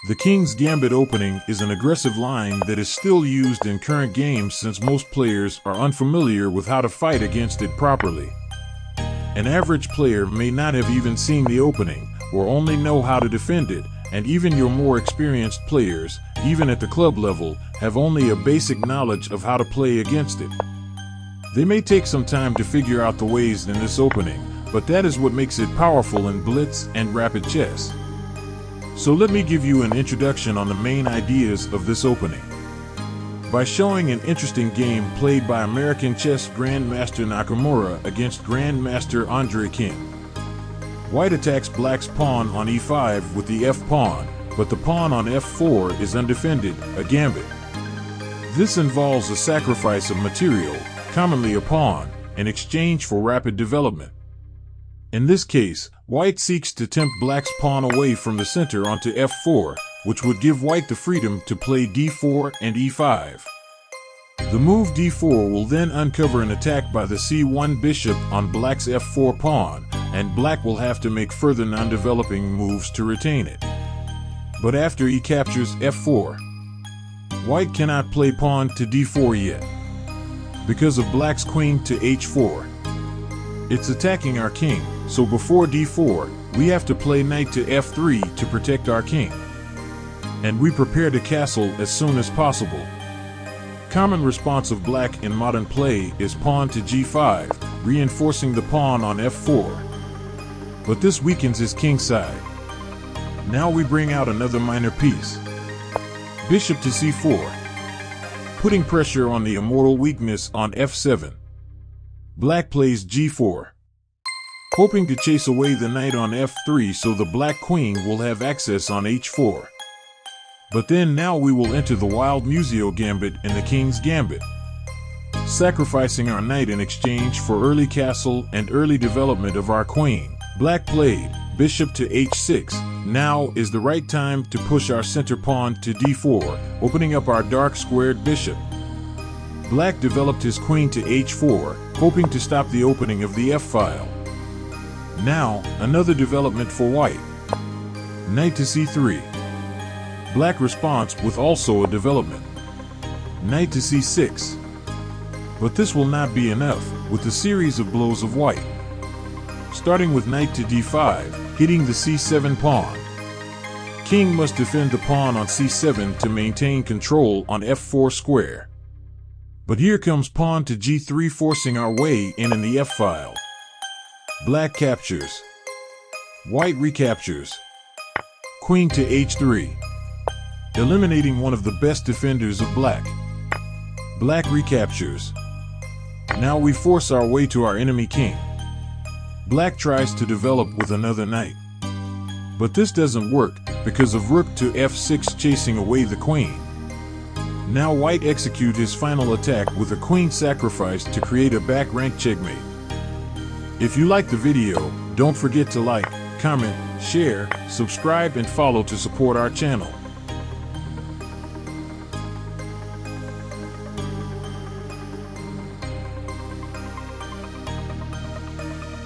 The King's Gambit opening is an aggressive line that is still used in current games since most players are unfamiliar with how to fight against it properly. An average player may not have even seen the opening, or only know how to defend it, and even your more experienced players, even at the club level, have only a basic knowledge of how to play against it. They may take some time to figure out the ways in this opening, but that is what makes it powerful in blitz and rapid chess. So let me give you an introduction on the main ideas of this opening. By showing an interesting game played by American chess Grandmaster Nakamura against Grandmaster Andre Kim. White attacks black's pawn on e5 with the f-pawn, but the pawn on f4 is undefended, a gambit. This involves a sacrifice of material, commonly a pawn, in exchange for rapid development. In this case, white seeks to tempt black's pawn away from the center onto f4, which would give white the freedom to play d4 and e5. The move d4 will then uncover an attack by the c1 bishop on black's f4 pawn, and black will have to make further non-developing moves to retain it. But after he captures f4, white cannot play pawn to d4 yet, because of black's queen to h4. It's attacking our king, so before d4, we have to play knight to f3 to protect our king. And we prepare to castle as soon as possible. Common response of black in modern play is pawn to g5, reinforcing the pawn on f4. But this weakens his king side. Now we bring out another minor piece. Bishop to c4, putting pressure on the immortal weakness on f7. Black plays g4, hoping to chase away the knight on f3 so the black queen will have access on h4. But then now we will enter the wild Muzio Gambit in the King's Gambit, sacrificing our knight in exchange for early castle and early development of our queen. Black played bishop to h6. Now is the right time to push our center pawn to d4, opening up our dark squared bishop. Black developed his queen to h4, hoping to stop the opening of the f-file. Now, another development for white. Knight to c3. Black responds with also a development. Knight to c6. But this will not be enough, with a series of blows of white. Starting with knight to d5, hitting the c7 pawn. King must defend the pawn on c7 to maintain control on f4 square. But here comes pawn to g3, forcing our way in the f-file. Black captures. White recaptures. Queen to h3, eliminating one of the best defenders of black. Black recaptures. Now we force our way to our enemy king. Black tries to develop with another knight. But this doesn't work because of rook to f6 chasing away the queen. Now white execute his final attack with a queen sacrifice to create a back rank checkmate. If you like the video, don't forget to like, comment, share, subscribe and follow to support our channel.